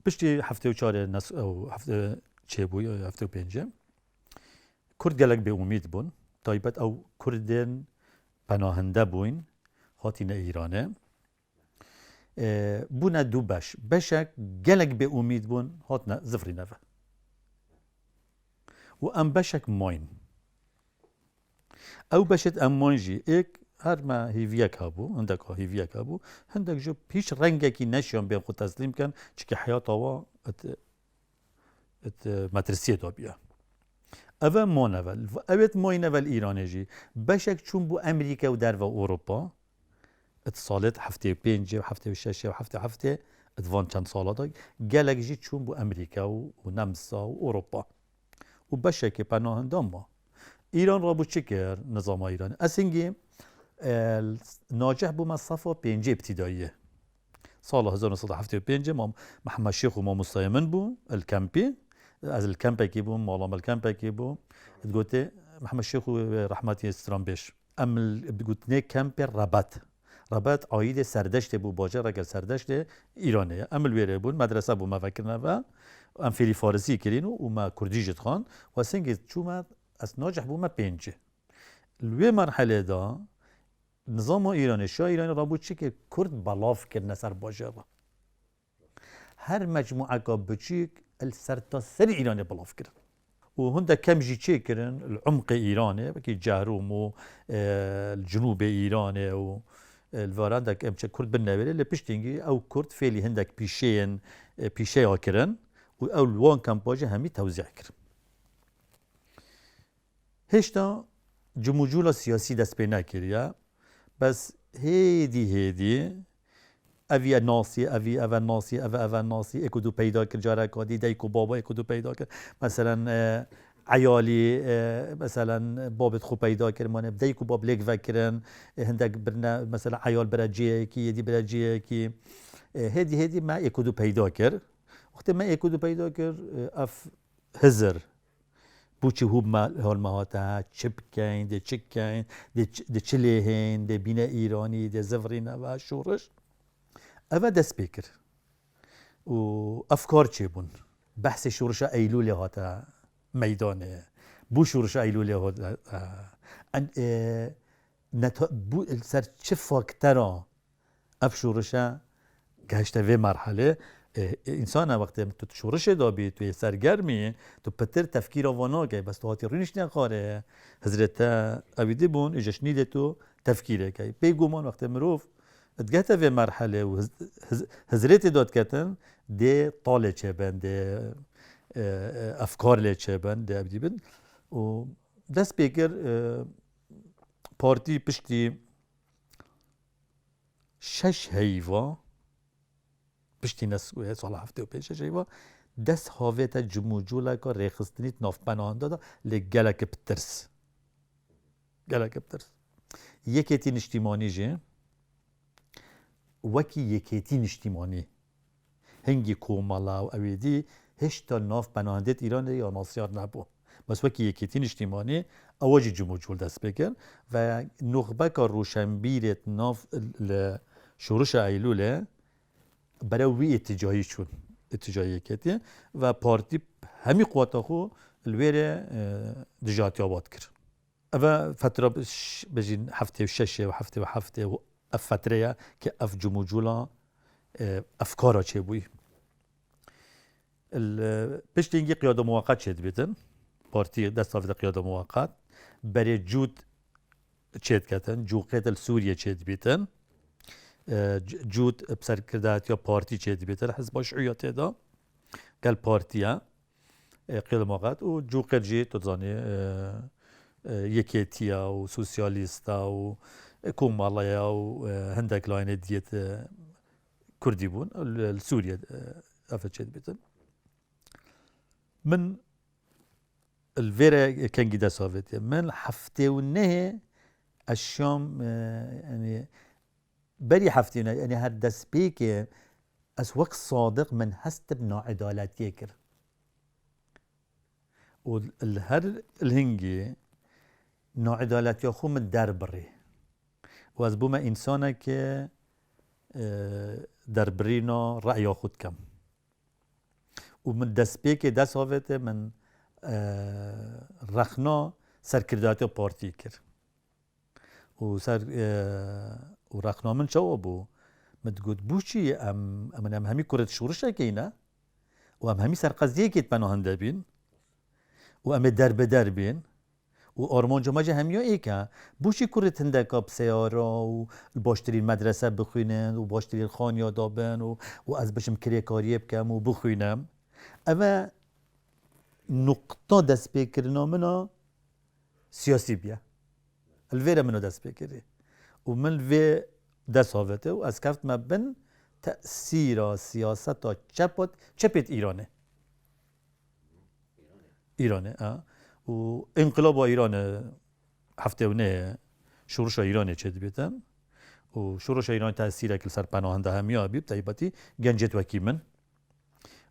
پشتی هفته و چهار نس او هفته چه بوی هفته و پنجه کرد گلک به امید بون تایبت او کردن پناهنده بوین هاتین ایرانه بونا دو بشک گلک به امید بون هاتنا زفری نفه و ام بشک ماین او بشت ام ماینجی ایک هر ما هیویک هبو هندک هیویک هبو هندک جو پیش رنگه کی نشیان بین خود تسلیم کن چکه حیات آوا ات مدرسیه دا بیا اوه ما نول اوت ما نول ایرانه جی بشک چون بو امریکا و در و اروپا اتصالات هفته پنجه و هفته ششه و هفته ادوان چند ساله دا گلک جی چون بو امریکا و نمسا و اروپا و بشک پناهنده ما ایران را بو چه کرد نظام ایران اسنگی ناجح بو مصفا پنجه ابتداییه سال 1975 ما محمد شيخ وما مستيمن بو الكامبي از الكامبي كي بو مالام الكامبي كي بو قلت محمد شيخ رحمتي استرامبيش ام قلت نه كامبي رباط عايد سردشت بو باجر اگر سردشت ایرانه ام الويره بو مدرسه بو ما فكرنا و ام فيلي فارسي كرينو وما كردي جت خان وسنگ چوما از ناجح بو ما پنجه الوي مرحله دا نظام ایران شاه ایران را بود چی که کرد بلاف کرد نسر باجه با هر مجموعه که بچیک السر تا سر ایران بلاف کرد و هنده کم جی چه کرن العمق ایرانه بکی جهروم و الجنوب ایرانه و الواران دک امچه کرد بنویره لپشتینگی او کرد فعلی هندک پیشه ها کرن و او الوان کم باجه همی توزیع کرن هشتا جموجولا سیاسی دست پی نکریه بس هیدی اوی ناسی اوی ناسی اوی ناسی اکدو پیدا کرد جاره کادی دیکو بابا اکدو پیدا کرد مثلا عیالی مثلا بابت خو پیدا کرد مانه دیکو باب لیک وکرن هندک برنا مثلا عیال برجیه کی یدی برجیه کی هیدی ما اکدو پیدا کرد وقتی ما اکدو پیدا کرد اف هزر بوچه هوب هال مهاتا چپکین ده چکین ده چلیهین ده بینه ایرانی ده زفرینه و شورش اوه دست بکر و افکار چه بون بحث شورش ایلولی هاتا میدانه بو شورش ایلولی هاتا بو سر چه فاکترا اف شورش گهشته و مرحله انسان وقتی تو شورش دابی توی سرگرمی تو پتر تفکیر آوانا که بس تو هاتی رینش نخاره حضرت اویده بون اجاش نیده تو تفکیره که پیگومان وقتی مروف ادگهت و مرحله و حضرت داد کتن ده طاله چه بند ده افکار لی چه بند ده اویده بند و دست بکر پارتی پشتی 6 هیوا پشتی نسوه سال هفته و پیش شیوا دست هاویت جموجولا که ریخستنیت ناف پناهنده دا لگلک بترس یکیتین اجتماعی جه وکی یکیتین اجتماعی هنگی کومالا و اویدی هشتا ناف پناهنده ایران یا ناسیار نبو بس وکی یکیتین اجتماعی اواجی جموجول دست بکن و نخبه که روشنبیرت ناف شورش ایلوله برای وی اتجاهی شد اتجاهی کتی و پارتی همی قوات خو الویره دجاتی آباد کرد. اما فتره بجین هفته و ششه و هفته و فتره که اف جموجولا افکارا چه بوی. پشت اینگی قیاده موقت شد بیتن پارتی دست آفده قیاده موقت برای جود چید کتن جوقیت سوریه چید بیتن جود بسر کردات یا پارتی چه دیبیتر حزب شیعیاتی دا قال پارتیا قیل موقت و جو قرجی تزانی یکیتیا و سوسیالیستا و کومالیا و هندک لاین دیت کردی بون سوریا افت چه دیبیتر من الفيرا كان جدا صافت من هفته ونه الشام يعني بري هفته يعني هاد دسبيك از وقت صادق من هست بنا عدالت يكر والهر الهنجي نوع عدالت يخو من دربري واز بوما انسانه که دربرینا رأی خود کم و من دەستپێکێ دەساوێتێ من رەخنا سەرکردایەتی پارتی کرد و رەخنا من چاوە بوو متگوت بوچی ئەم هەمی کورت شوڕشەکەینە و ئەم هەمی سەرقەزیەکێت پەناهەن دەبین و ئەمێ دەربەدەر بین و ئۆرمۆنجەمەجە هەمیۆ ئێکە بوچی کورت هەندێکە سەیارە و باشترین مەدرسە بخوێنن و باشترین خانیا دابن و ئەس بشم کرێکاریە بکەم و بخوێنم ئەمە نقطە دەستپێکردنا منە سیاسی بیە الڤێرە منە دەستپێکردی و من vê دەساوێتە و ئەس کەفتمە بن تەسیرە سیاسەتا çepێت ئیرانê و ئینقلابا ئیرانê heftewinê şûrişa îranê çê dibêtin û şûrişa îranê tesîrek li ser penahenda hemiya bî taybetî gencê wekî min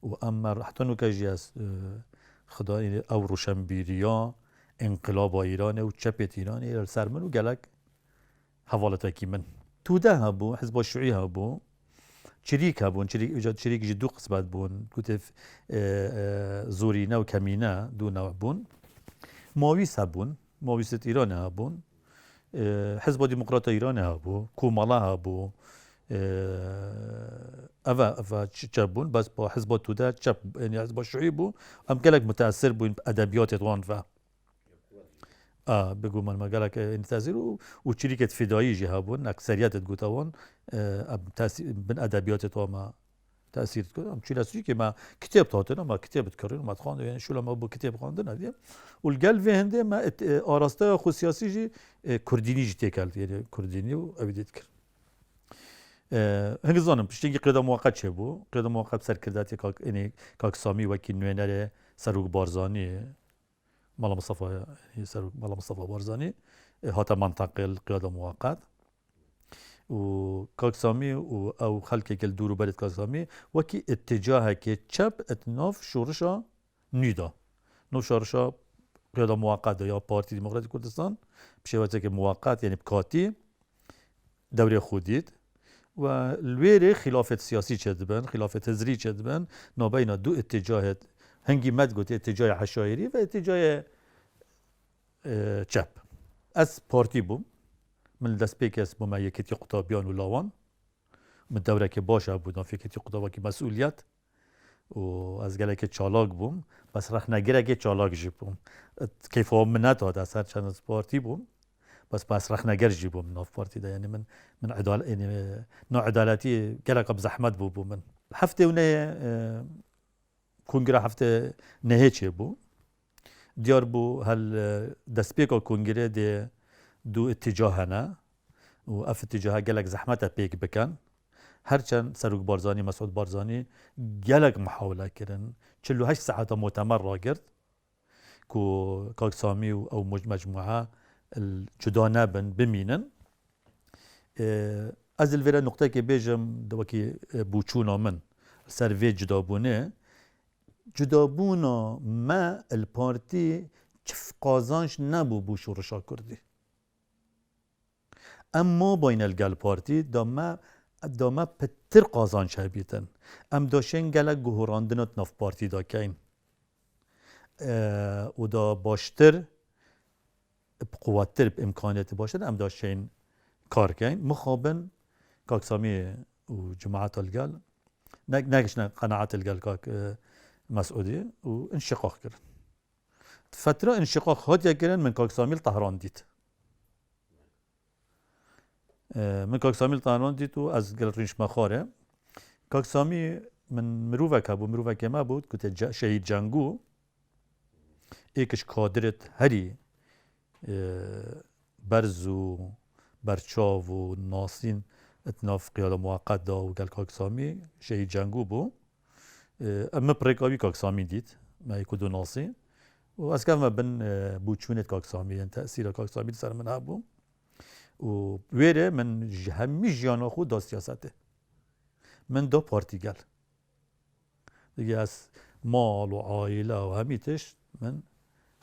û em heta jî ez xidayê ew rûşenbîriya ئینقلابا îranê û çepêt îranê li ser min û gelek hevaletwekî min tûde hebû hizba şiûî hebû çirîk hebûn çirîk jî du qismet bûn gotê zorîne û kemîne du new bûn mavîs hebûn mavîsên îranê hebûn hizba demokrata îranê hebû komala hebû ev çep bûn bes ba hizba tûde çep hizba şiûî bû em gelek müteessir bûn edebiyatê wan ve بگو من gelek müteessir û çirîket fîdayî jî hebûn ekseriyetê gote wan bin edebiyatê wan me tesîr dikir em çîna sûkê me kitêb hatin me kitêb dikarin me dixwandin şûla me bû kitêb xwandin hediye û li gel vê hindê me arasteya xwe siyasî jî kurdînî jî têkelt yani kurdînî û ew dê dikir hingî zanim piştînkî qêda muweqet çêbû qêda muweqet serkirdatiya Kak Samî wekî nûênerê Serok Barzanî مالا مصطفى بارزاني هاتا منطقة القيادة موقت و كاك سامي أو خلق الدور وبلد كاك سامي وكي اتجاهه كي تشب اتناف شورشا نيدا نوف شورشا قيادة موقت يا بارتي ديمقراطي كردستان بشيواتك موقت يعني بكاتي دوري خوديت والويري خلافة سياسي چدبن خلافة تزري چدبن نابين دو اتجاهات هنگی مد گوتی اتجاه حشایری و اتجاه چپ از پارتی بوم من دست پیک از بوم یکیتی قطابیان و لاوان من دوره که باشه بودم فکرتی قطابا که مسئولیت و از گله که چالاک بوم بس رخ نگیره که چالاک جی بوم کیف هم منت هاد از هر چند از پارتی بوم بس رخ نگر جی بوم ناف پارتی ده یعنی من عدالت یعنی نوع عدالتی گله قب زحمت بوم من هفته اونه کنگره هفته نهچه بو دیار بو هل دستپیکا کنگره ده دو اتجاه نه و اف اتجاه گلک زحمت پیک بکن هرچند سروک بارزانی مسعود بارزانی گلک محاوله کردن 48 ساعت مؤتمر را کرد کو کاک سامی او مجموعه جدا نبن بمینن از الویرا نقطه که بیجم دوکی بوچونا من سر وی جدا بونه جدابونا ما البارتي چف قازانش نبو بو شورشا کردی اما باین الگل پارتی داما پتر قازانش هبیتن ام داشتن گلک گوهراندنات ناف پارتی دا کین و دا باشتر بقواتر بامکانیت باشد ام داشتن کار کین مخابن کاک سامی و جماعت الگل نگشنا قناعت الگل کاک مسعودي وانشقاق كرن فترة انشقاق هاتيا كرن من كاك ساميل طهران ديت من كاك ساميل طهران ديت و از قل ريش مخاره كاك سامي من مروفك هبو مروفك ما بود كنت شهيد جنگو ايكش كادرت هري برز و برچاو و ناسين اتناف قيادة موقت دا و قل كاك سامي شهيد جنگو بو اما پریکاوی کاک سامی دید ما یکو ناسی و از که ما بن بوچونت کاک سامی یعنی تأثیر کاک سامی سر من هبو و ویره من همی جیانا خود دا سیاسته من دا پارتی گل دیگه از مال و عائله و همیتش من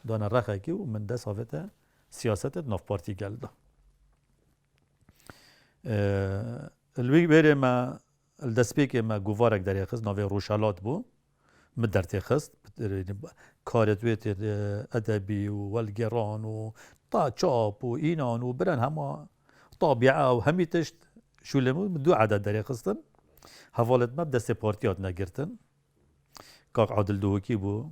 دانا رخه که و من دا صافته سیاست ناف پارتی گل دا الوی ویره ما الدسپیک ما گوارک در یخز ناوی روشالات بو مدرتي خست كارتويت أدبي والجيران وطا تشاب وإينان وبرن هما طابعة وهمي تشت شو لمو دو عدد داري خستن هفالت ما بدست بارتيات نگرتن كاك عادل دوكي بو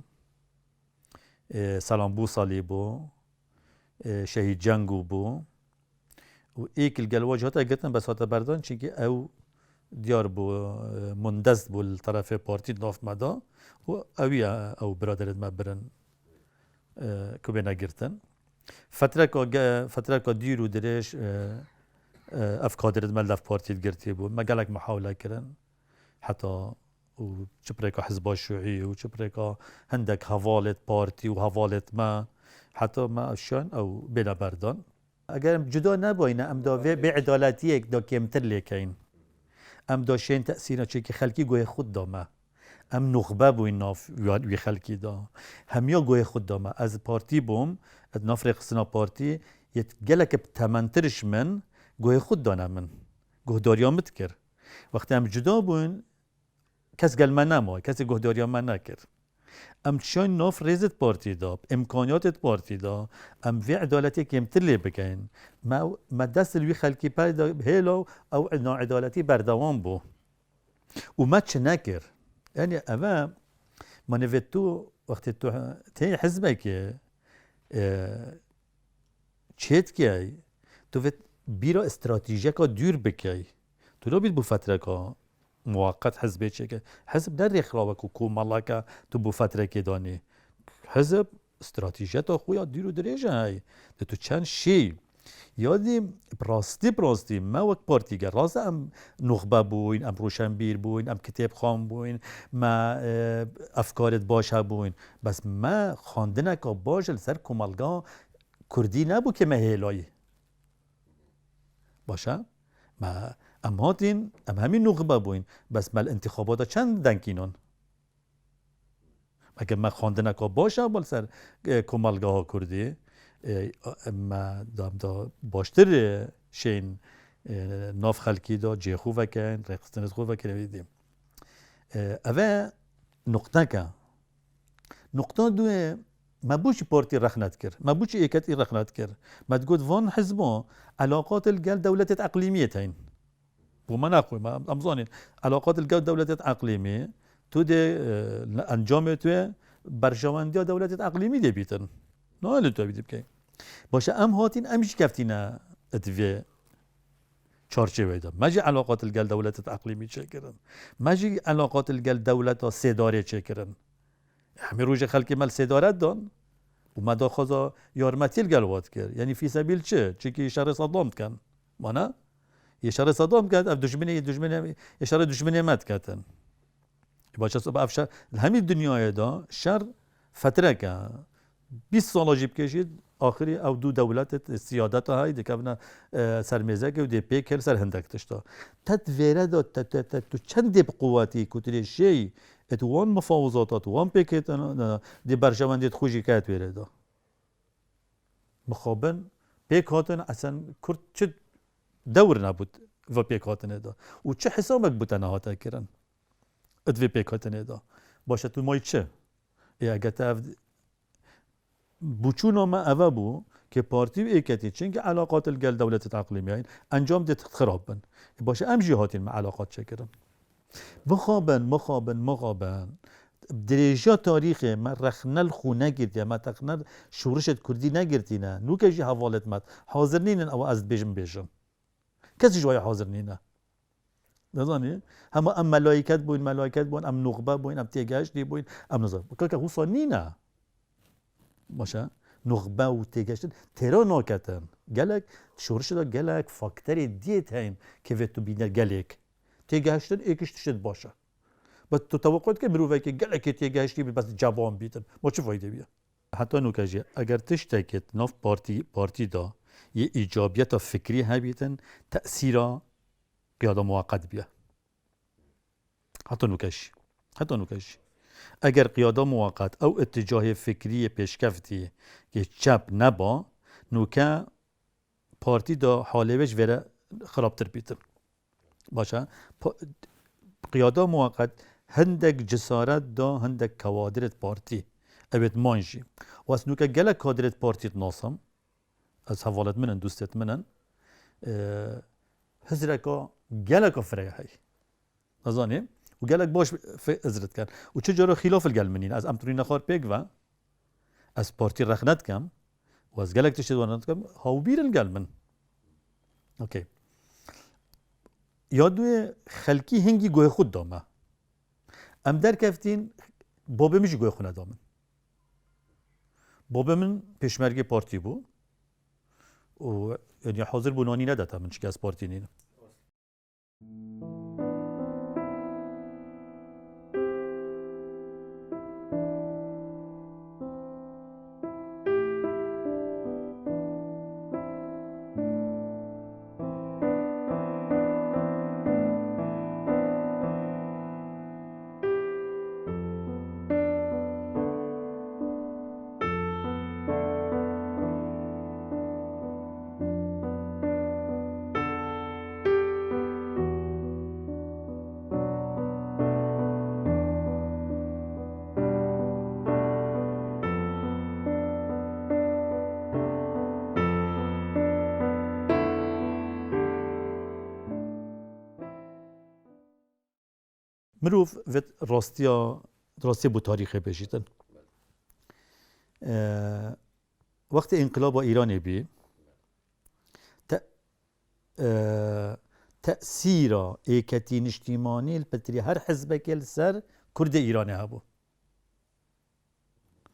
سلام بو صالي بو شهيد جنگو بو و ایک الجلواج هاتا گرتن بس هاتا بردان چونكي او ديار بو مندست بو الطرف بارتي ناف مدا و اويا او برادرت ما برن كوبينا گرتن فترة كا ديرو دريش اف كادرت ملف بارتي گرتي بو ما قالك محاولة كرن حتى و چپريكا حزب الشيوعي و چپريكا هندك هفالت بارتي و هفالت ما حتى ما اشان او بينا بردان اگر جدا نباینه ام داوه به عدالتی یک دا کمتر لیکین ام داشتین تأثیرنا چه که خلکی گوی خود دامه ام نخبه بوی ناف وی خلکی دا همیا گوی خود دامه از پارتی بوم از ناف رقصنا پارتی یت گلک بتمنترش من گوی خود دانه من گهداریا متکر وقتی ام جدا بوین کس گل من نمای کسی گهداریا من نکر ام شاین ناف ریزت پارتی دا امکانیاتت پارتی دا ام وی عدالتی کمتر لی بکن ما دست الوی خلکی پیدا هیلو او ناعدالتی بردوام بو و ما چه نکر یعنی اما ما نوید تو وقتی تو تی حزبه که چیت که تو وید بیرا استراتیجی که دور بکی تو رو بید بو فتره که موقت حزب چه حزب در خرابك وكوم الله که تو بو فتره که دانی حزب استراتیجیت خویا دیرو درجه های تو چند شی یادی براستی ما وقت پارتیگر راست ام نخبه بوین ام روشنبیر بوین ام کتاب خام بوین ما افکارت باشه بوین بس ما خواندنه که باشه سر کمالگاه کردی نبو که ما هیلایی باشه ما ام هاتین ام همین نخبه بوین بس ما الانتخابات چند دنکینون اگر ما خواندنه که باشه بال سر کمالگاه کردی ما دام دا باشتر شین ناف خلکی دا جه خوب وکن رقصتنت خوب وکن ویدیم اوه نقطه دوه ما بوش پارتی رخنت کرد ما بوش ایکتی رخنت کرد ما تقول وان حزبان علاقات الجل دولت اقلیمیه تاین وما ناخوي ما امزانين علاقات الجو دولت اقلیمی تو ده انجام تو برجواندی دولت اقلیمی دی بیتن نه تو بیدیم که باشه ام هاتین امش کفتینا ادوی چارچه ویدم ماجی علاقات الجل دولت اقلیمی چه کردن ماجی علاقات الجل دولت سداره چه کردن همه روز خلکی مال سدارت دان و ما داخل یارمتی الجلوات کرد یعنی فی سبیل چه کی شر صدام کن مانا یشاره صدام کرد اف دشمنی یشاره دشمنی مت کردن باشه صبح افشار همین دنیای دا شر فتره که 20 سال جیب کشید آخری او دو دولت سیادت های دکبنا سرمیزه که دی پیکل سر هندک تشتا تدویره دا تو چند قواتی کتری شی اتوان مفاوضات وان پیکت دی برجواندیت خوشی کات ویره دا مخابن پیک هاتن اصلا کرد چه دور نبود و پیک هاتنه دا و چه حسابک بودن هاتا کرن ادوی پیک هاتنه دا باشه تو مای چه اگه تا بوچون ما اوه بو که پارتی و ایکتی چنگه علاقات الگل دولت اقلیمی هاین انجام دید خراب بن باشه ام جهاتین مع علاقات چه کرن مخابن درجه تاریخ ما رخنل خو نگیرد ما تخنل شورشت کردی نگیرتینه نو که جی حوالت مد حاضر نینن او از بیجم کسی جوای حاضر نینه نزانی هم ملائکت بوین ام نخبه بوین ام تیگشتی بوین ام نظر که حوصا نینه باشه نخبه و تیگشتن ترا ناکتن گلک شورش دا گلک فاکتری دیت هین که ویتو بینه گلک تیگشتن ایکش تشد باشه با تو توقعت که مروفه که گلک تیگشتی بی بس جوان بیتن ما چه فایده بیا حتی نوکجی اگر تشتکت ناف پارتی دا یه ایجابیت فکری هبیتن تأثیر قیاده موقت بیا حتی نوکش اگر قیاده موقت او اتجاه فکری پیشکفتی که چپ نبا نوکه پارتی دا حالوش وره خرابتر بیتر باشه قیاده موقت هندك جسارت دا هندك كوادرت بارتي ابد مانجي واسنوكا جلا كادرت بارتي ناصم از حوالت منن دوستت منن هزركا جلا كفريا هاي نزاني وقالك باش في ازرت كان وتجرو خلاف الجلمنين از امترين خار بيك و از بارتي رخنت كم واز قالك تشتد ونت كم هاو بير الجلمن اوكي یادوی خلکی هنگی گوه خود دامه ام در کفتین بابه میشه گوه خونه دامن بابه من پیشمرگ پارتی بو و یعنی حاضر بونانی نداده من چی از پارتی نینه مروف وقت راستی بو تاریخ بجیدن وقت انقلاب ایران بی تأثیر ایکتین اجتماعی البتری هر حزب که سر کرد ایرانی هبو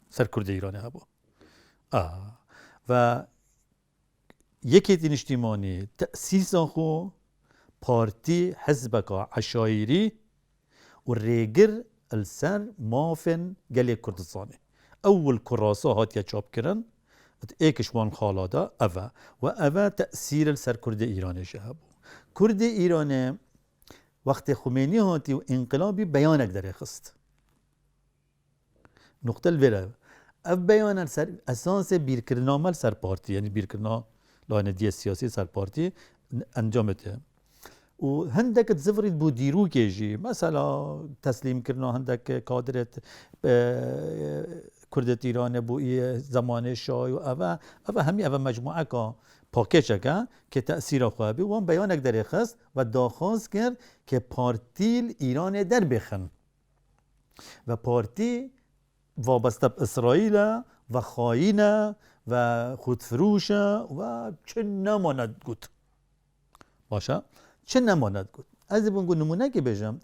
سر کرد ایرانی هبو و یکتین اجتماعی تأسیس خو پارتی حزبک عشایری و ریگر السر مافن گلی کردستانی اول کراسه هاتیا چاپ کرن ایکش وان خالادا اوه و اوه تأثیر السر کرد ایرانی شهبو کرد ایرانی وقت خمینی هاتی و انقلابی بیانک داره خست نقطه الوره اف بیان السر اساس بیرکرنامل سر پارتی یعنی بیرکرنا لاندی سیاسی سر پارتی انجامته و هندك تزفرد بو ديرو كيجي مثلا تسليم كرنا هندك كادرت كردة إيران بو زمان شاي و أفا همي أفا مجموعة كا باكيشة كا كتأثير خوابي وان بيانك در يخص و داخواست كر كبارتي إيران در بخن و بارتي وابسته بإسرائيل و خاينة و خودفروشة و چه نماند گود باشا چه نماند گود از بونگو نمونه که بجم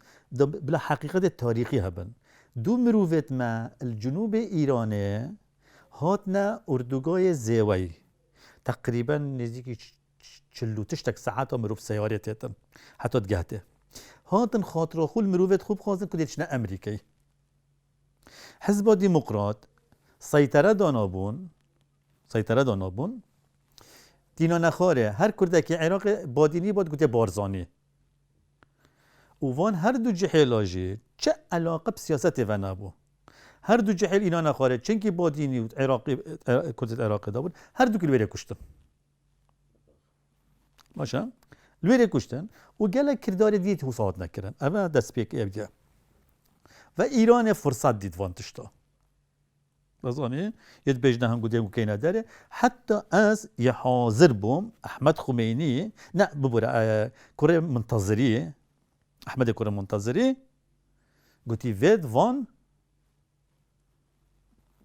بلا حقیقت تاریخی هبن دو مروفت ما الجنوب ایرانه هاتنا اردوگاه زیوی تقریبا نزدیکی 48 ساعت مروف سیاره تیتن حتی دگهته هاتن خاطر خول مروفت خوب خواستن کدیرشنه امریکایی حزب ديمقراط سيطرة دانابون دینا نخاره هر کردکی عراق بادینی بود گوته بارزانی وان هر دو جحیلاجی چه علاقه بسیاست و نبو هر دو جحیل اینا نخاره چنکی بادینی و عراقی کردت عراقی دا بود هر دو کل ویره کشتن باشه الویره کشتن و گله کردار دیت حفاظت نکردن اما دست پیک ایدیا و ایران فرصت دید وان تشتا بازانی یاد بجنه هم گودیم که نداره حتی از یه حاضر بوم احمد خمینی نه ببره کره منتظری احمد کره منتظری گویی وید وان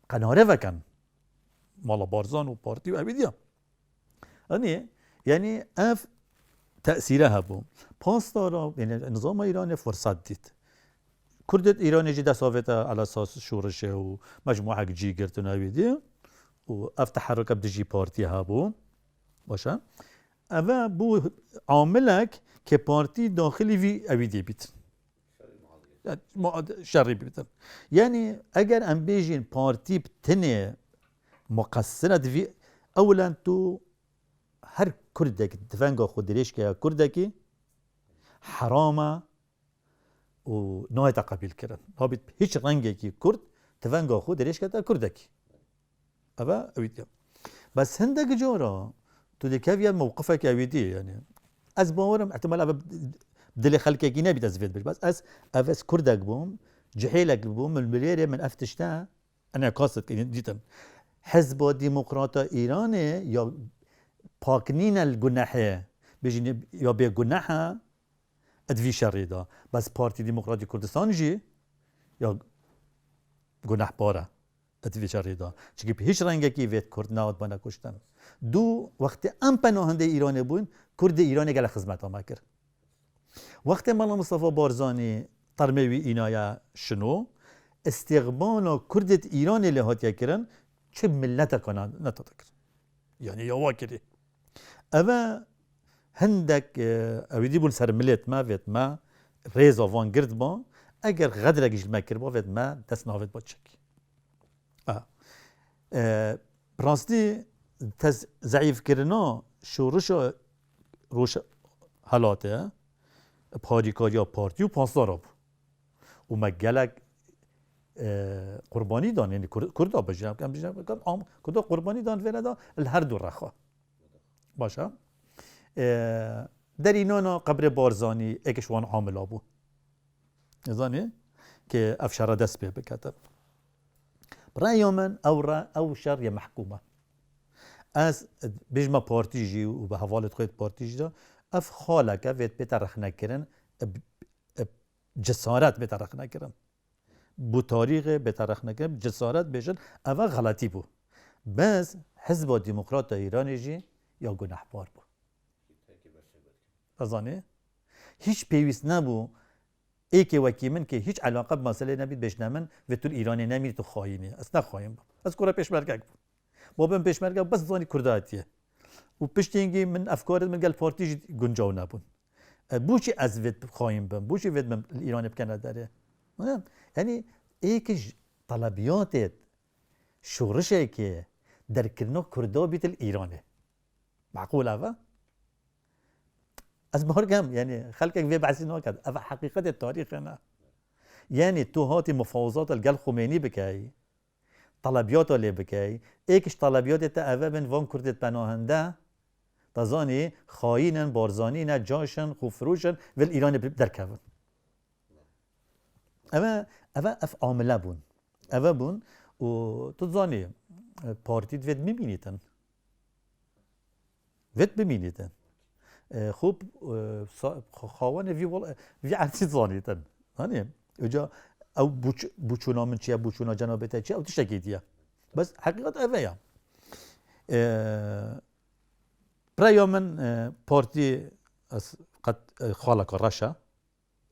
قناره وکن مالا بارزان و پارتی و عبیدیا یعنی اف تأثیره هبوم پاسدارا یعنی نظام ایران فرصت دید كردت إيران جدا صافتا على أساس شورشه ومجموعة جي قرتنا ويدي وأفتح حركة بدجي بارتي هابو باشا أما بو عاملك كبارتي داخلي في أبيدي بيت شري بيت يعني أجر أم بيجين بارتي بتني مقصرة في أولا تو هر كردك تفنقا خودريش كا كردكي حرامة و نهایت قبیل کردن ها بید هیچ رنگی که کرد تفنگا خود درش کرده کردکی اما اویدیم بس هندک جورا تو دکه موقفه که اویدی یعنی از باورم احتمال دل خلقه کی نبید از وید بس از افس کردک بوم جحیلک بوم الملیره من افتشتا انا قاصد که دیدم حزب ديمقراطة إيران يا باكنين الجناحة بيجي يا بجناحة ادفي شريدا بس بارتي ديمقراطي كردستان جي يا جناح بارا ادفي شريدا چونكي بهش رنگه كي ويت كرد ناود بانا كشتن دو وقت ام پناهنده ایران بون کرد ایران گل خدمت ما کرد وقت مولانا مصطفى بارزاني ترموي اینایا شنو استقبال کرد ایران اللي هات يكرن چه ملت کنن نتذكر يعني يا واكري اما هندك اويدي بول سر ملت ما فيت ما ريزا وان گرد با اگر غدر اگه ما کرد با فيت ما دست ناوید با چکی براستی تز ضعیف کردن شورش روش حالاته پاریکاری یا پارتی و پاسدارا بود و مگلک قربانی دان یعنی کردا بجنب کم بجنب کم کردا قربانی دان ولی الهر دو رخوا باشه در اینانا قبر بارزانی اکش وان عاملا بود نزانی که افشار دست به بکتب برای من او شر یا محکومه از بجمع پارتی جی و به حوالت خود پارتی جی دا اف خاله که وید بترخ نکرن جسارت بترخ نکرن بو تاریخ بترخ نکرن جسارت بشن اول غلطی بو بس حزب دموکرات ایران جی یا گناه بار بو ازانه هیچ پیوست نبو ای که وکی من که هیچ علاقه به مسئله نبید بشنمن و تو ایرانی نمید تو خاینی اصلا خاین بود از کره پیشمرگه بود بابم پیشمرگه بس زانی کرداتیه و پشتینگی من افکارت من قال پارتی گنجاو نبون بوچی از وید خاین بم بوچی وید من ایرانی بکنه داره یعنی ای که طلبیاتت شورشه که در کرنو کردا بیت ایرانه معقول اوه از بارگم یعنی خلقك في بعثين وقت أف حقيقة التاريخ هنا يعني تو هاتي مفاوضات الجل خميني بكاي طلبيات اللي بكاي ايكش طلبيات تا من وان كردت بناهنده تزاني خاينا بارزانينا جاشن خوفروشن والإيران دركبن اما اف عامله بون اما بون و تزاني بارتيت ويد ميمينيتن ويد بمينيتن خوب خواهان وی عرضی زانیتن هنیم اجا او بوچونا من چیه بوچونا جنابته چیه او تشتکی دیه بس حقیقت اوه برای من پارتی از قد خالق رشا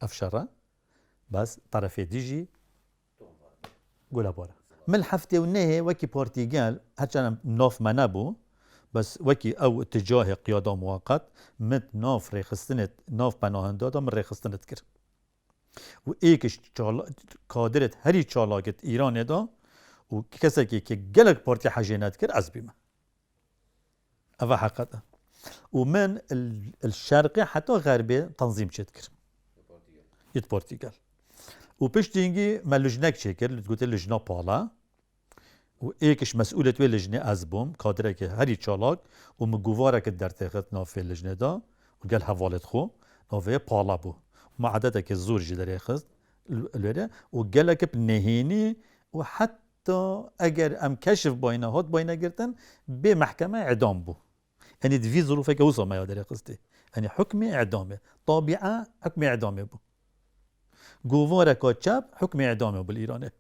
افشاره بس طرفی دیجی گولا باره من هفته و نه وکی پارتی قال هرچند ناف ما نبو بس وكي او اتجاه قيادة مؤقت مت ناف ريخستنت ناف پناهنده من ريخستنت كر و ايكش قادرت هري چالاكت ايران دا و كسا كي جلك بارتي حاجينات كر از بيما افا حقيقة ومن الشرقي حتى غربي تنظيم شد كر يت بارتيغال و بشتينجي ما لجنك شكر قلت لجنة بالا و ایکش مسئولیت و لجنه از بوم کادره که هری چالاک و مگواره که در تقیت نافه لجنه دا و گل حوالت خو نافه پالا بو و عدده که زور جی داره خست الوره و گله که نهینی و حتی اگر ام کشف باینه هات باینه گرتن به محکمه اعدام بو یعنی دوی ظروفه که اوصا ما یادره خسته یعنی حکم اعدامه طابعه حکم اعدامه بو گواره که چپ حکم اعدامه بو ایرانه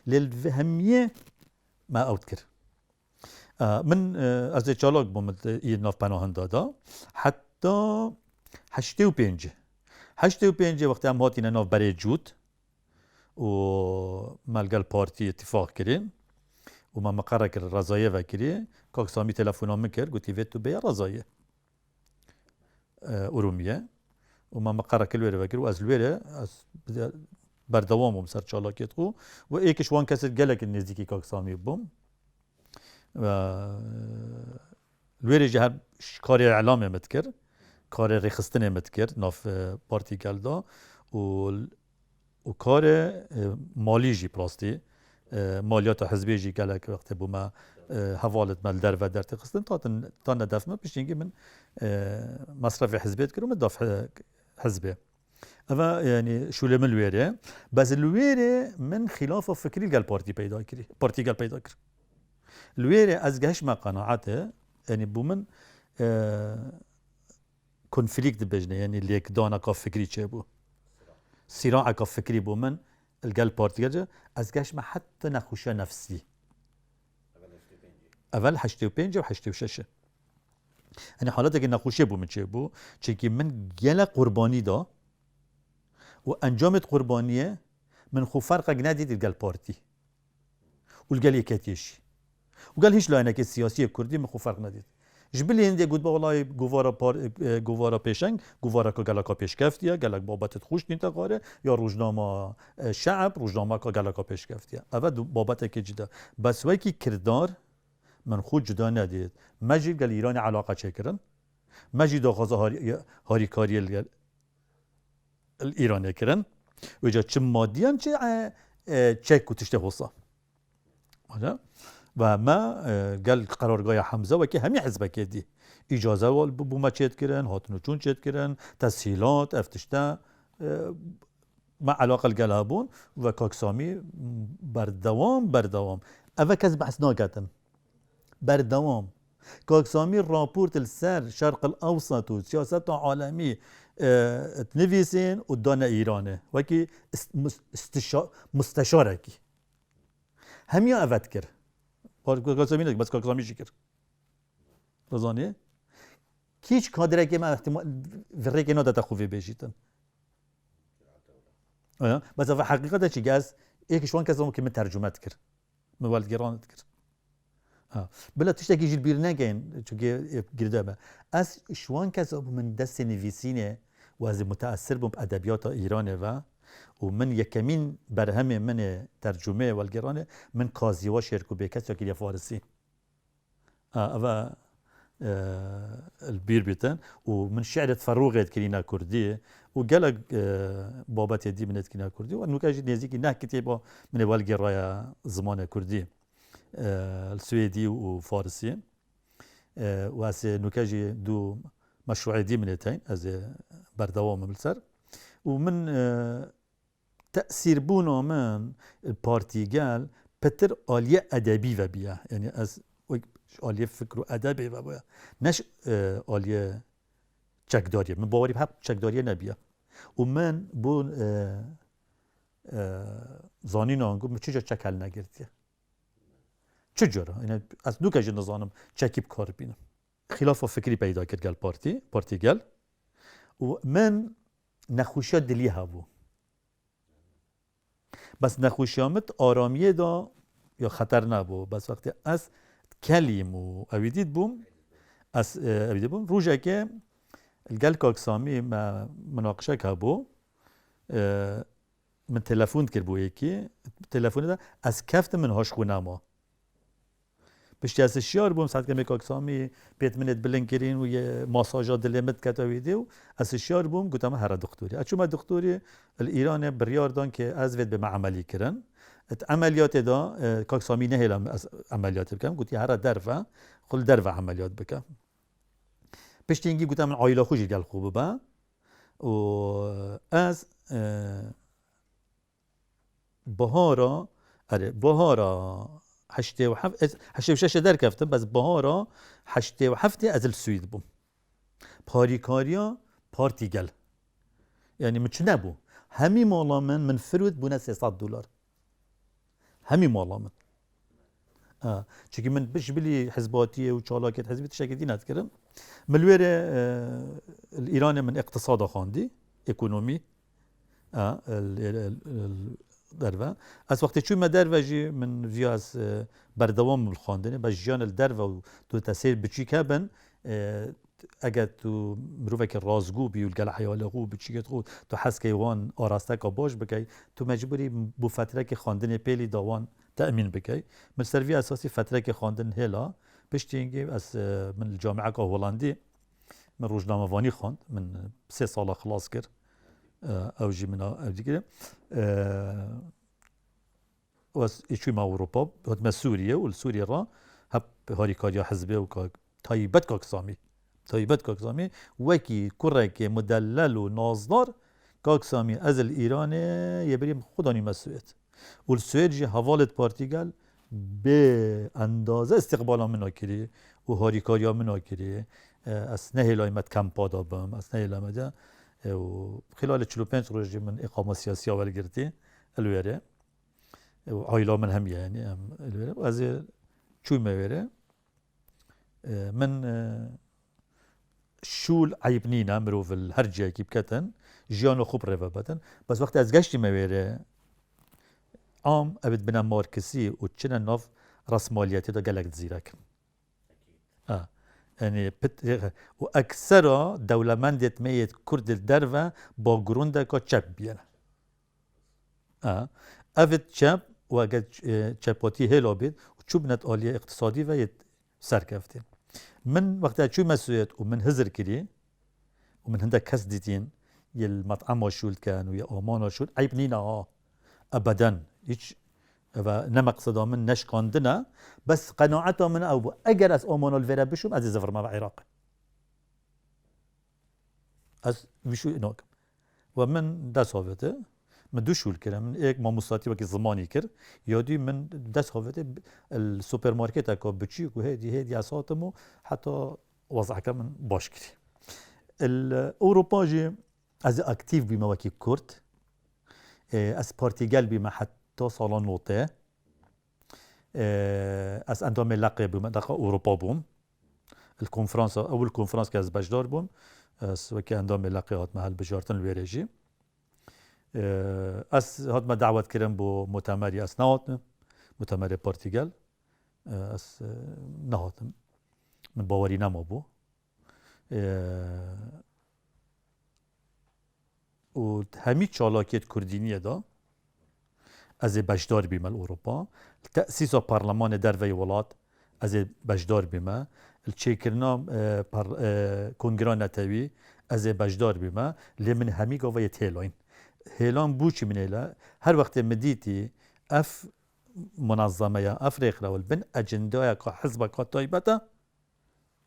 للفهمیه ما أذكر من از چالاک بوم ناف پناهنده دا حتی 85 وقتی هم هاتین ناف برای جود و ملگل پارتی اتفاق کریم و ما مقرر کرد رضایه وکری که سامی تلفنام میکرد گوتی ویتو بیا رضایه ارومیه و ما مقرر کرد ویره وکری و از الویره بردوامم سر چالاکیت خو و ایکش وان کسی گلک نزدیکی که سامی بوم و الویره جهر کار اعلام متکر کار رخصتن متکر ناف پارتی گلدا و کار مالی جی پراستی مالیات حزبی جی گلک وقتی بوم حوالت مال در و در تخستن تا ندفمه پیشینگی من مصرف حزبیت کردم دافع حزبه أما يعني شو لمن الويرة بس الويرة من خلاف فكري قال بارتي بيدا كري بارتي قال بيدا كري الويرة أزجهش ما قناعته يعني بومن كونفليكت بجنة يعني اللي يكدانا كاف فكري تشابو صراع كاف فكري بومن القال بارتي جا أزجهش ما حتى نخوشة نفسي أول حشتي وبينجا وحشتي وششة أنا حالتك نخوشة بومن تشابو تشكي من جلا قرباني دا وأنجامت قربانية من خو فرق جنادي القال بارتي والقال يكاتيش وقال هيش لا أنا كسياسية كردي من خو فرق نديد جبلي هندي قلت والله جوارا بيشنگ جوارا كجالاكا بيش كفتيا جالك بابات تخوش نيتا قاره يا روزنامه شعب روزنامه كجالاكا بيش كفتيا أبد بابات كجدا بس ويكي كردار من خود جدا نديد مجد قال إيران علاقة شكرن مجد غزة هاري كاري الإيراني كرن وجا چه مادیان چه کتشته حصا و ما قال قرارگاه حمزه و که همی حزبه کردی اجازه وال بوما چید کرن هاتنو چون چید کرن تسهیلات افتشته ما علاقه القلابون و کاکسامی بردوام اوه کس بحث ناکتن بردوام کاکسامی راپورت السر شرق الاوسط و سیاست عالمی تنفيسين ودانا إيرانه وكي مستشارة كي هم يا أفكر كاكسامي بس كاكسامي شكر رزانية كيش كادره كي ما احتمال فريق نودا تخوفي بيجيتن بس في حقيقة شيء جاز إيه شوان كذا ممكن من ترجمة تكر من والد جيران تكر بلا تشتكي جيل بيرنا كين شو جردابة أس شوان كذا من دست نفيسينه وهذا متأثر بأدبيات إيران ومن يكمين برهم من ترجمة والجيران من كازيوا شركو بكسر كليا فارسي أبا البير بيتن ومن شعر فروغت كلينا كردية وقالك بابات يدي من كلينا كردي وأنه كاجي نزيك نه كتيبه من والجيرايا زمان كردي السويدي وفارسي وهسه نكاجي دو مشروع دي منتين از بردوام بالسر ومن تأثير بونا من البارتيجال بتر آلية أدبي وبيا يعني از آلية فكر وأدبي وبيا نش آلية چکداریه من باوری به چکداریه نبیه ومن بون زانین آنگو من چجا چکل نگردیه چجورا یعنی از دو کجی نزانم چکیب کار بینم خلاف فکری پیدا کرد گل پارتی گل و من نخوشی دلی هبو بس نخوشیامت آرامیه دا یا خطر نبو بس وقتی از کلیم و اویدید بوم از اویدید بوم روژه که الگل کاکسامی ما مناقشه که بو من تلفون کرد بو یکی تلفون دا از کفت من هاش خونه ما بشتی از شیار بوم ساعت که میکاکسامی پیت منت بلند کرین و یه ماساژا دلمت کتاویده و از شیار بوم گفتم هر دکتری اچوم دکتری ایران بریاردان که از وید به معملی کردن عملیات دا کاکسامی نه هلم از عملیات بکم گفتی هر درفه خل درفه عملیات بکم بشتی اینگی گفتم عایله خوشی گل خوبه با و از بهارا حشته و شش در کفتم بس بهارا حشته و هفته از السوید بوم پاریکاریا پارتی گل یعنی مچ نبو همی مالا من فرود بونه $300 همی مالا من چون من بش بلی حزباتیه و چالاکت حزبی تشکیدی نتکرم ملویر ایران من اقتصاد خواندی اکونومی دروا از وقتی چون ما دروا جی من ویا از بردوام بالخواندنه بس جان الدروا و تو تاثیر بچی کبن اگر تو مروفه که رازگو بی و الگل حیاله غو بچی خود تو حس که وان آراسته که باش بکی تو مجبوری بو فتره که خواندن پیلی داوان تأمین بکی من سروی اساسی فتره که خواندن هلا پشتی اینگی از من الجامعه که هولندی من روزنامه وانی خواند من 3 سال خلاص کرد او جي من او ديكده واس ايشوي ما اوروبا هاد ما سوريا والسوريا را هب هاري كاريا حزبه و تايبت كاكسامي وكي كرك مدلل و نازدار كاك سامي از الإيراني يبريم خداني مسويت والسويد جي هوالت بارتيغال بأندازة استقبالا منا كري وهاريكاريا منا كري أثناء لايمت كامبا دابم أثناء لايمت وخلال 45 روز من إقامة سياسية والجرتي الويرة وعائلة من هم يعني الويرة وأزي شو ما ويرة من شول عيبنينا مروف الهرجة كيف كتن جيانو خوب رفا بتن بس وقت از گشتی مویره عام ابد بنا مارکسی و چنه ناف رسمالیتی دا گلک زیرک يعني و اكثر دولمندت ميت كرد الدرفة با گرونده که چپ بیانه افت چپ و اگر چپاتی هلا بید و چوب نت آلیه اقتصادی و سرکفتین من وقتی چوی مسئولیت و من هزر کری و من هنده کس دیدین المطعم شول كان ويا أمان شول عيب نينا أبدا هيك نمقصدا من نشكاندنا بس قناعته من أو أجر أس أمان الفيرا بشوم أزي زفر ما بعراق أز بشو إناك ومن دس هافته من دو شول كده من إيك ما مصاتي وكي زماني كر يادي من دس هافته السوبر ماركت أكو بتشيك وهدي أساتمو حتى وضعك من باش كري الأوروبا جي از اکتیو بیمه وکی کرد از پارتیگل بیمه حتی سالان نوته از اندام لقه بیمه دقیقه اروپا بوم الکنفرانس اول کنفرانس که از بجدار بوم از وکی اندام لقه هات محل بجارتن الویرجی از هات ما دعوت کردم بو مؤتمری از نهاتم مؤتمر پارتیگل از نهاتم من باوری نما بو و همین چالاکیت کردینیه دا از بجدار بیمه اروپا تأسیس پارلمان در وی ولات از بجدار بیمه الچیکرنا کنگران نتوی از بجدار بیمه لمن همی گاوی هیلاین هیلان بوچی من هیلا هر وقت مدیتی اف منظمه یا اف ریخلا والبن اجندای که حزب که طایبتا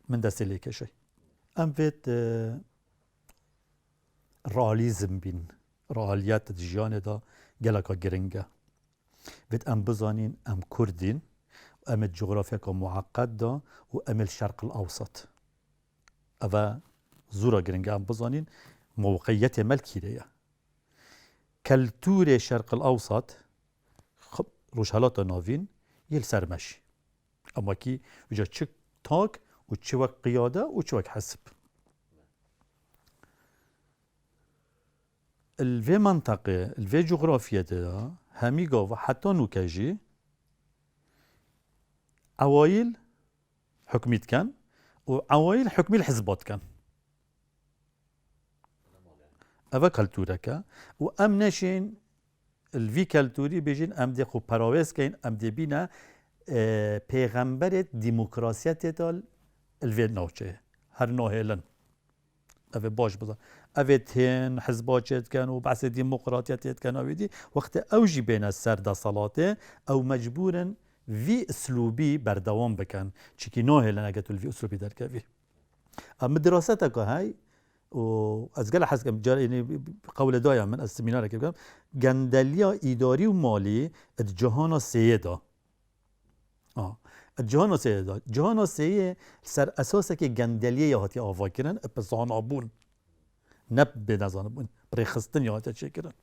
من دست لیکه شی ام فيت رئالیزم بین رئالیت جیان دا گلکا گرنگه وید ام بزانین ام کردین و ام جغرافیا که معقد دا و ام الشرق الاوسط اوه زورا گرنگه ام بزانین موقعیت ملکی ریا کلتور شرق الاوسط خب روشهلات ناوین یل سرمشی اما کی وجا چک تاک و چه وقت قیاده و چه وقت حسب الفي منطقة الفي جغرافيا دا هميقا وحتى نوكاجي عوائل حكميت كان وعوائل حكمي الحزبات كان أفا كالتوركا وأم ناشين الفي كالتوري بيجين أم دي خو براويز كين أم دي بينا پیغمبر ديمقراسيات دال الفي نوچه هر نوهيلن أفا باش بزن أفا تين حزبات كان وبعث ديمقراطيات كان ويدي وقت أوجي بين السردة صلاته أو مجبورا في أسلوبي بردوام بكن چيكي نوهيلن أجتول في أسلوبي دركافي أما دراستك هاي وأزجل حسب يعني قول دايما من السمينار كده جندليا إداري ومالي الجهان السيدة الجهان السيدة الجهان السيدة سر أساسك جندليا يهاتي آفاكرن بزان أبون نب بنزان أبون بريخستن يهاتي شكرن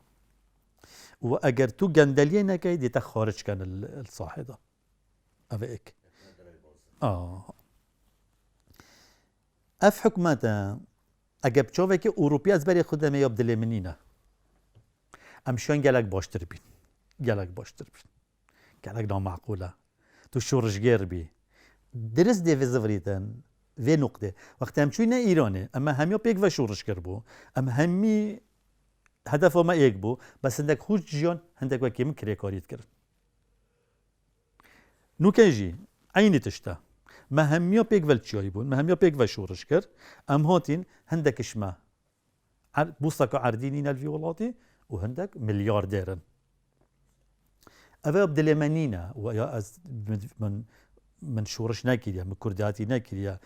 وأجر تو جندليا نكاي دي تخارج كان الصاحدة أفيك أف حكمته اگه بچاوه که اروپی از بری خود میاب دل منینه امشان گلک باشتر بین گلک نامعقوله تو شورشگر بی درست دیوه زوریتن و نقطه وقتی همچوی نه ایرانه اما همی پیک و شورشگر بو اما همی هدف ما ایک بو بس هندک خوش جیان هندک وکی من کری کاریت کرد نوکه جی عینی تشته ما هميا بيك فالتشاي بون ما هميا بيك فالشورشكر ام هاتين هندك اشما بوصك عردينين الفيولاتي وهندك مليارديرن افا بدل منينا ويا من شورش ناكريا من كرداتي ناكريا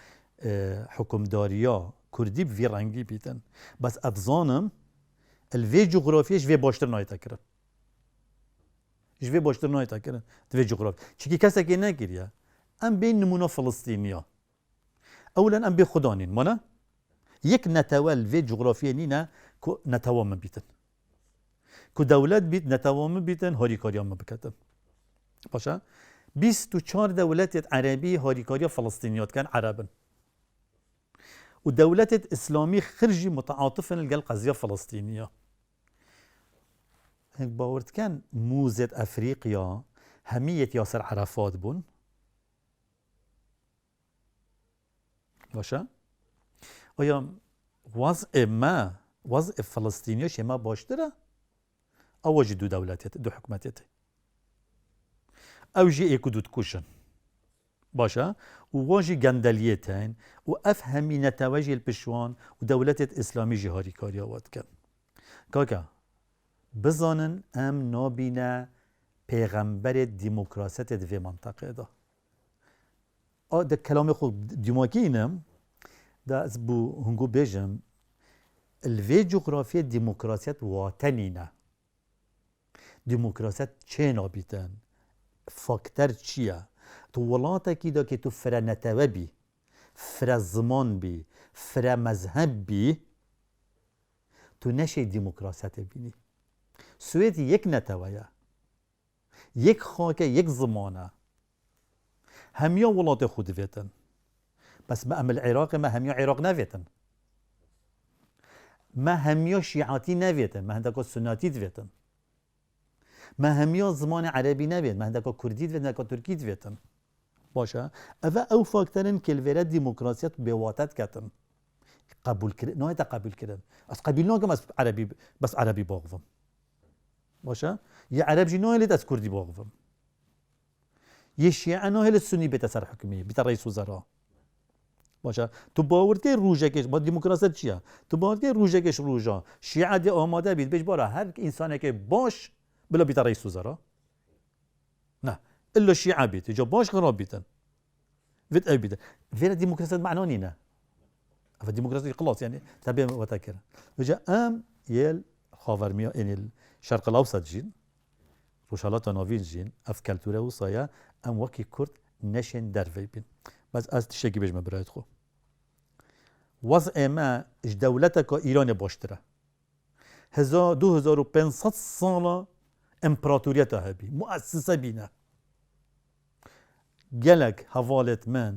حكم داريا كردي بفي رنجي بيتن بس افظانم الوی جغرافیش وی باشتر نایتا کرن جوی باشتر نایتا کرن دوی جغرافی چی کسی که نگیریه ام بین نمونه فلسطینیا اولا ام بی خدانین مانا یک نتوال وی جغرافیه نینه که نتوام بیتن که دولت بیت نتوام بیتن هاریکاری هم بکتن باشه 24 دولت عربی هاریکاری فلسطینیات کن عربن ودولة إسلامي خرجي متعاطفا لقى القضية الفلسطينية هيك باورت كان موزة أفريقيا همية ياسر عرفات بون باشا ويا وضع فلسطينية شما باشترة أو وجدوا دولتي دو حكومتي أو جي إيكو دو تكوشن باشا وواجي جندليتين وافهمي نتواجي البشوان ودولة اسلامي جهاري كاريا وات كان كاكا بزانن ام نابينا پیغمبر ديمقراسية في منطقة دا ده كلامي خود ديماكينم ده اسبو هنگو بيجم الفي جغرافية ديمقراسية واتنينا ديمقراسية چه نابيتن فاكتر چيه تو ولاتکی دا که تو فرا نتوه بی فرا زمان بی فرا مذهب بی تو نشه ديمقراسية بینی سوید یک نتوه یک خاکه یک زمانه همیا ولات خود ویتن بس ما ام العراق ما همیا عراق نویتن ما همیا شیعاتی نویتن ما هندکا سناتی دویتن ما همیا زمان عربی نویتن ما هندکا کردی دویتن هندکا ترکی دویتن باشه او فاکترن که الویره ديمقراسية بواتت کتن قبول کردن نه قبول کردن از قبول نکم از عربی بس عربی باغفم باشه یه عرب جی نه از کردی باغفم یه شیعه نه سنی بیت سر حکمی بیت رئیس وزراء باشه تو باورد که روجکش با ديمقراسية چیه تو باورد که روجکش روجا شیعه دی آماده بید بهش باره هر انسانی که باش بلا بیت رئیس وزراء نه إلا الشيعة بيت جا باش خراب بيتن فيت أي بيتن فينا ديمقراطية معنونينا فالديمقراطية خلاص يعني تبي وتذكر وجا أم يل خاورميا يعني الشرق الأوسط جين روشالات نافين جين أف كالتورة وصايا أم وكي كرد نشن درفي بين بس أز تشكي بيجمع برايت خو وضع ما إج دولتك إيران باشتره 2500 سالة إمبراطوريتها هبي مؤسسة بينا گلک حوالت من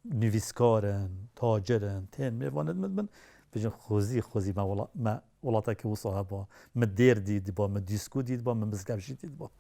نویسکارن تاجرن تن میواند من بجن خوزی ما ولاتا که و صاحبا ما دیر دید با ما دیسکو دید با ما مزگبشی دید با